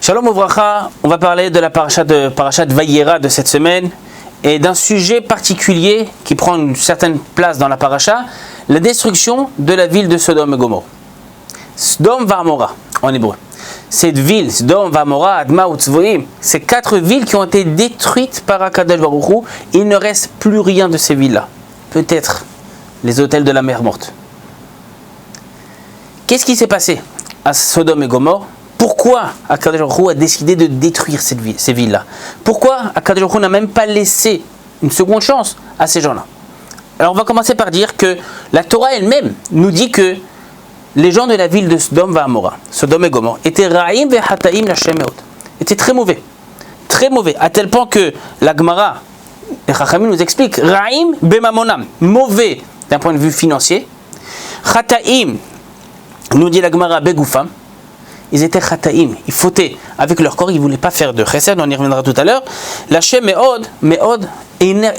Shalom Uvracha, on va parler de la parashat Vayera de cette semaine et d'un sujet particulier qui prend une certaine place dans la parasha, la destruction de la ville de Sodome et Gomorrhe. Sodome V'Amora en hébreu. Cette ville, Sodome V'Amora, Adma Utzvoim, ces 4 villes qui ont été détruites par Akadosh Baruch Hu, il ne reste plus rien de ces villes-là. Peut-être les hôtels de la mer morte. Qu'est-ce qui s'est passé à Sodome et Gomorrhe? Pourquoi Akadosh Baruch Hu a décidé de détruire ces villes-là? Pourquoi Akadosh Baruch Hu n'a même pas laissé une seconde chance à ces gens-là? Alors on va commencer par dire que la Torah elle-même nous dit que les gens de la ville de Sodome et Gomorrhe, étaient ra'im ve'hataim l'Hashem me'od, étaient très mauvais, à tel point que la Gemara, les Chachamim nous expliquent ra'im bemamonam, mauvais d'un point de vue financier, hataim, nous dit la Gemara begoufam, ils étaient chataim, ils fautaient avec leur corps, ils ne voulaient pas faire de chesed, on y reviendra tout à l'heure. L'Hashem me'od,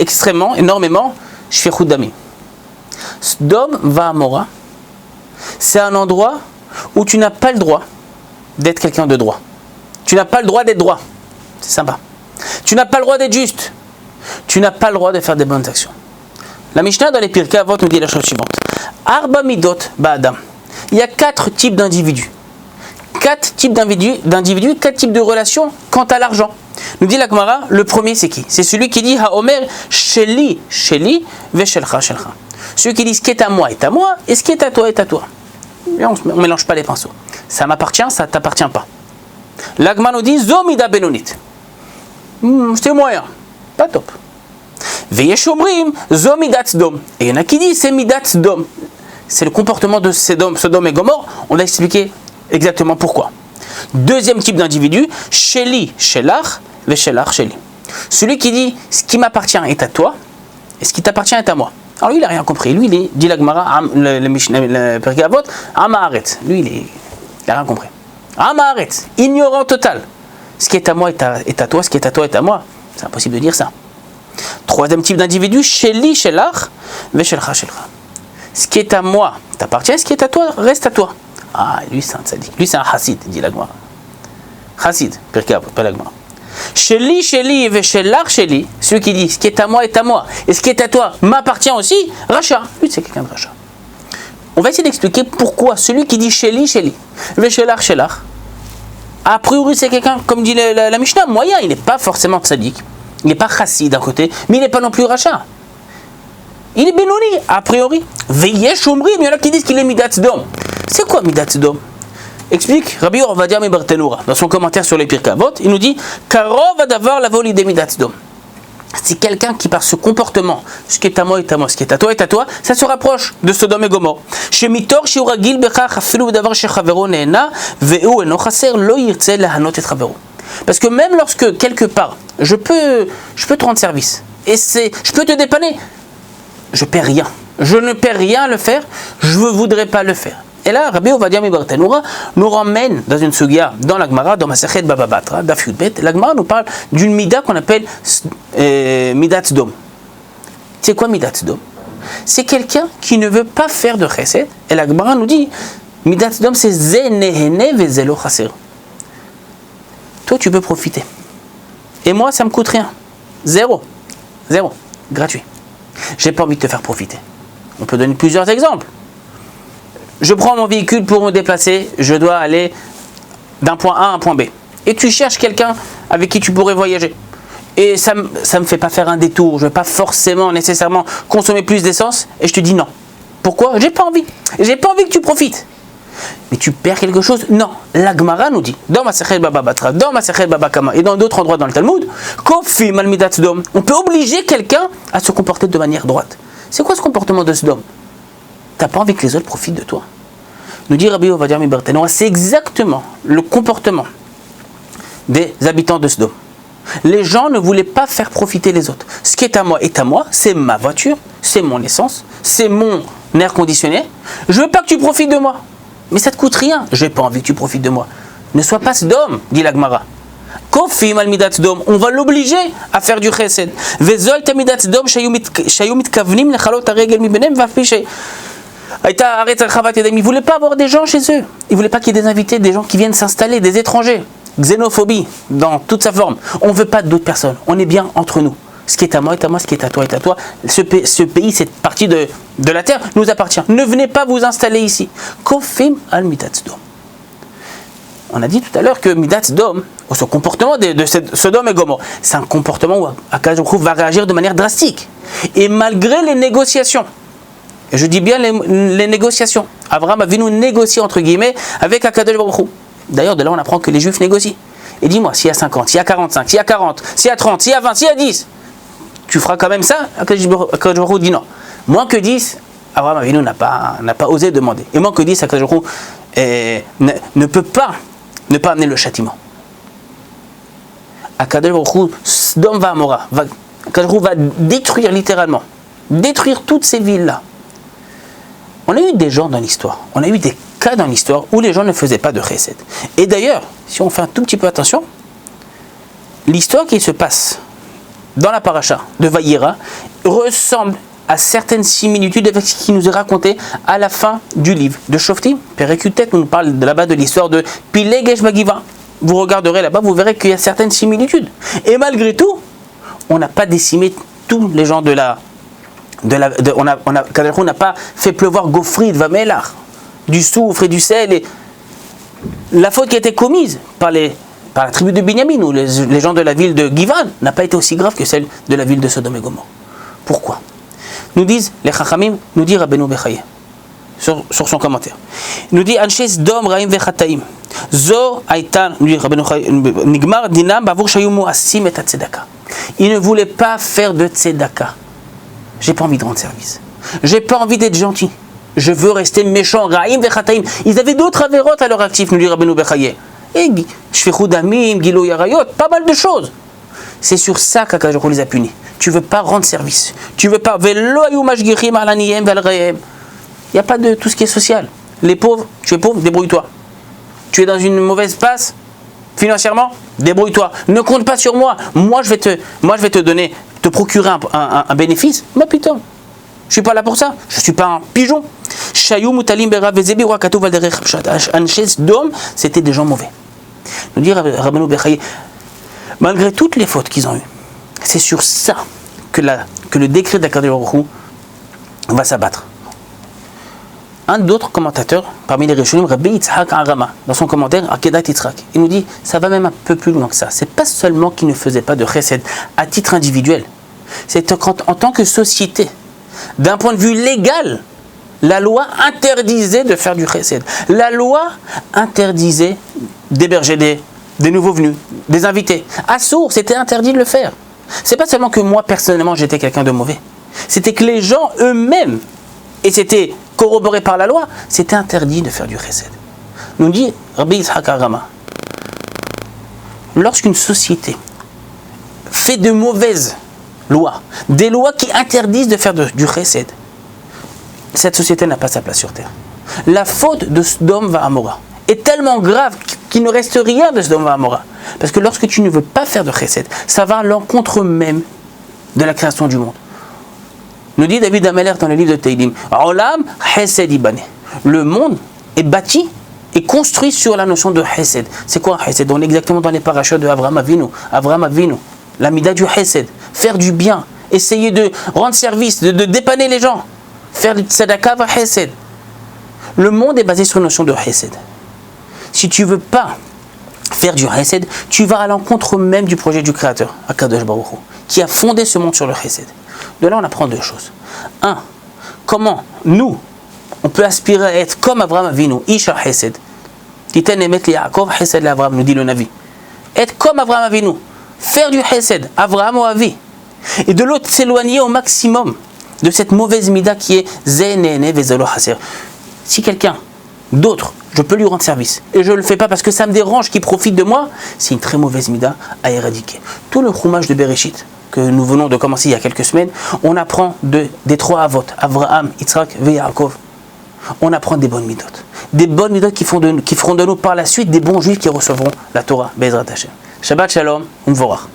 extrêmement, énormément, shfichut damim. Sodome V'Amora, c'est un endroit où tu n'as pas le droit d'être quelqu'un de droit. Tu n'as pas le droit d'être droit. C'est sympa. Tu n'as pas le droit d'être juste. Tu n'as pas le droit de faire des bonnes actions. La Mishnah dans les Pirkei Avot nous dit la chose suivante. Arba midot ba'adam. Il y a 4 types d'individus. 4 types d'individus, 4 types de relations quant à l'argent. Nous dit la Gemara, le premier c'est qui? C'est celui qui dit Haomer Sheli, Veshelcha, Shelcha. Celui qui dit ce qui est à moi est à moi, et ce qui est à toi est à toi. Et on ne mélange pas les pinceaux. Ça m'appartient, ça ne t'appartient pas. La Gemara nous dit Zomida Benonit. C'est moyen, pas top. Veyeshomrim Zomidat Sdom. Et il y en a qui disent c'est Midat Sdom. C'est le comportement de Sodome et Gomorrhe. On a expliqué exactement pourquoi. Deuxième type d'individu, Sheli, Shelach, Veshelach, Sheli. Celui qui dit ce qui m'appartient est à toi et ce qui t'appartient est à moi. Alors lui, il n'a rien compris. Lui, il dit la Gemara, le Pirkei Avot, Amaharet. Lui, il n'a rien compris. Amaharet, ignorant total. Ce qui est à moi est à toi, ce qui est à toi est à moi. C'est impossible de dire ça. Troisième type d'individu, Sheli, Shelach, Veshelcha, Shelcha. Ce qui est à moi t'appartient, ce qui est à toi reste à toi. Ah, lui c'est un tzaddik, lui c'est un chassid, dit la Gemara. Chassid, Pirkei Avot, pas la Gemara. Sheli, Veshelach, Sheli, celui qui dit ce qui est à moi est à moi, et ce qui est à toi m'appartient aussi, Racha, lui c'est quelqu'un de Racha. On va essayer d'expliquer pourquoi celui qui dit Sheli, Veshelach, Shelach, a priori c'est quelqu'un, comme dit la Mishnah, moyen, il n'est pas forcément tzaddik, il n'est pas chassid d'un côté, mais il n'est pas non plus Racha. Il est Benoni, a priori. Veyesh Omrim, il y en a qui disent qu'il est Midat Sdom. C'est quoi Midat Sdom? Explique Rabbi Ovadia Mebartenura dans son commentaire sur les Pirkei Avot, il nous dit Karov adavar la voli de Midat Sdom. C'est quelqu'un qui par ce comportement, ce qui est à moi est à moi, ce qui est à toi, ça se rapproche de Sodome et Gomorrhe. Chez Mitor, chez Uragil Bechach, afilu davar chez Chavero neena, veu eno chaser lo yirtze lahanot et Chavero. Parce que même lorsque quelque part, je peux te rendre service et je peux te dépanner. Je perds rien. Je ne perds rien à le faire. Je ne voudrais pas le faire. Et là, Rabbi Ovadia Mebartenura nous ramène dans une sugya, dans la Gemara, dans Masechet Baba Batra, Daf Yudbet. La Gemara nous parle d'une mida qu'on appelle Midat Sdom. C'est quoi Midat Sdom? C'est quelqu'un qui ne veut pas faire de chesed. Et la Gemara nous dit Midat Sdom, c'est Ze nehene ve ze lo chaser. Toi, tu peux profiter. Et moi, ça me coûte rien. Zéro. Gratuit. J'ai pas envie de te faire profiter. On peut donner plusieurs exemples. Je prends mon véhicule pour me déplacer, je dois aller d'un point A à un point B. Et tu cherches quelqu'un avec qui tu pourrais voyager. Et ça me fait pas faire un détour, je ne veux pas forcément, nécessairement consommer plus d'essence, et je te dis non. Pourquoi? J'ai pas envie. J'ai pas envie que tu profites. Mais tu perds quelque chose? Non. La Gemara nous dit, dans Masechet Baba Batra, dans Masechet Baba Kama et dans d'autres endroits dans le Talmud, Kofi mal midat Sdom. On peut obliger quelqu'un à se comporter de manière droite. C'est quoi ce comportement de Sdom? T'as pas envie que les autres profitent de toi. Nous dit Rabbi Ovadia Mebartenura, c'est exactement le comportement des habitants de Sdom. Les gens ne voulaient pas faire profiter les autres. Ce qui est à moi, c'est ma voiture, c'est mon essence, c'est mon air conditionné. Je veux pas que tu profites de moi. Mais ça te coûte rien, j'ai pas envie que tu profites de moi. Ne sois pas Sdom, dit la Gemara. Kofi mal midat Sdom, on va l'obliger à faire du chesed. Vezol ta midat Sdom shayu mitkavnim lechalot haregel mibenem vafpishe. Ils ne voulaient pas avoir des gens chez eux. Ils ne voulaient pas qu'il y ait des invités, des gens qui viennent s'installer, des étrangers. xénophobie dans toute sa forme. On ne veut pas d'autres personnes. On est bien entre nous. Ce qui est à moi est à moi, ce qui est à toi est à toi. Ce pays, cette partie de la terre nous appartient. Ne venez pas vous installer ici. Kofim al Midat Sodom. On a dit tout à l'heure que Midat Sodom, ce comportement de Sodome et Gomorrhe, c'est un comportement où Akadosh Baruch Hu va réagir de manière drastique. Et malgré les négociations, et je dis bien les négociations, Abraham Avinu négocie entre guillemets avec Akadosh Baruch Hu. D'ailleurs, de là on apprend que les Juifs négocient. Et dis-moi, s'il y a 50, s'il y a 45, s'il y a 40, s'il y a 30, s'il y a 20, s'il y a 10, tu feras quand même ça? Akadosh Baruch Hu dit non. Moins que 10, Abraham Avinu n'a pas osé demander. Et moins que 10, Akadosh Baruch Hu ne peut pas ne pas amener le châtiment. Akadosh Baruch Hu, Sodom va Amora, Akadosh Baruch Hu va détruire littéralement, détruire toutes ces villes-là. On a eu des gens dans l'histoire, on a eu des cas dans l'histoire où les gens ne faisaient pas de chesed. Et d'ailleurs, si on fait un tout petit peu attention, l'histoire qui se passe dans la paracha de Vayera ressemble à certaines similitudes avec ce qui nous est raconté à la fin du livre de Shoftim. Perekutet nous parle là-bas de l'histoire de Pilegesh Bagiva. Vous regarderez là-bas, vous verrez qu'il y a certaines similitudes. Et malgré tout, on n'a pas décimé tous les gens on n'a pas fait pleuvoir Gofrid, Vamelar, du soufre et du sel. Et la faute qui a été commise par la tribu de Binyamin ou les gens de la ville de Givan n'a pas été aussi grave que celle de la ville de Sodome et Gomorrhe. Pourquoi? Nous disent les Chachamim, nous dit Rabbeinu Bechaye sur son commentaire. Il nous dit Anshe Sodom Raim Vechataim. Zo Aitan, nous dit Rabbeinu Bechaye, Nigmar Dinam Bavur Shayumu Asim et Tzedaka. Il ne voulait pas faire de Tzedaka. J'ai pas envie de rendre service. J'ai pas envie d'être gentil. Je veux rester méchant. Raim Vechataim. Ils avaient d'autres avérotes à leur actif, nous dit Rabbeinu Bechaye. Et Shfichut Damim, Gilo Yarayot, pas mal de choses. C'est sur ça qu'Akadosh Baruch Hu les a punis. Tu veux pas rendre service. Tu veux pas. Il n'y a pas de tout ce qui est social. Les pauvres, tu es pauvre, débrouille-toi. Tu es dans une mauvaise passe financièrement, débrouille-toi. Ne compte pas sur moi. Moi, je vais te donner, te procurer un bénéfice. Mais putain, je suis pas là pour ça. Je suis pas un pigeon. C'était des gens mauvais. Nous dit Rabbeinu Bechaye, malgré toutes les fautes qu'ils ont eues, c'est sur ça que le décret d'Akadosh Baruch Hu va s'abattre. Un d'autres commentateurs, parmi les Rishonim, Rabbi Yitzhak Arama, dans son commentaire Akedat Yitzhak, il nous dit, ça va même un peu plus loin que ça. C'est pas seulement qu'ils ne faisaient pas de chesed à titre individuel, c'est qu'en tant que société, d'un point de vue légal, la loi interdisait de faire du chesed. La loi interdisait d'héberger des nouveaux venus, des invités. À Sourd, c'était interdit de le faire. C'est pas seulement que moi, personnellement, j'étais quelqu'un de mauvais. C'était que les gens eux-mêmes, et c'était corroboré par la loi, c'était interdit de faire du chesed. Nous dit Rabbi Yitzhak Arama, lorsqu'une société fait de mauvaises lois, des lois qui interdisent de faire du chesed, cette société n'a pas sa place sur terre. La faute de Sodom va Amora est tellement grave qu'il ne reste rien de Sodom va Amora. Parce que lorsque tu ne veux pas faire de chesed, ça va à l'encontre même de la création du monde. Nous dit David Ameller dans le livre de Teilim, Olam chesed ibane. Le monde est bâti et construit sur la notion de chesed. C'est quoi chesed? On est exactement dans les parachutes de Avraham Avinu, l'amida du chesed, faire du bien, essayer de rendre service, de dépanner les gens. Faire du tzedaka va chesed. Le monde est basé sur une notion de chesed. Si tu veux pas faire du chesed, tu vas à l'encontre même du projet du Créateur, Akadosh Baruch Hu, qui a fondé ce monde sur le chesed. De là, on apprend deux choses. Un, comment nous, on peut aspirer à être comme Avraham Avinu, Isha chesed. Titen emet li Yaakov chesed l'Avraham, nous dit le Navi. Être comme Avraham Avinu, faire du chesed, Avraham ou Avi. Et de l'autre, s'éloigner au maximum de cette mauvaise mida qui est Zenene Vezelo Haser. Si quelqu'un d'autre, je peux lui rendre service, et je ne le fais pas parce que ça me dérange, qu'il profite de moi, c'est une très mauvaise mida à éradiquer. Tout le chumage de Bereshit, que nous venons de commencer il y a quelques semaines, on apprend des trois avot, Avraham, Yitzhak et Yaakov. On apprend des bonnes midot. Des bonnes midot qui feront de nous par la suite des bons juifs qui recevront la Torah. Bezrat Hashem. Shabbat Shalom, Umvorach.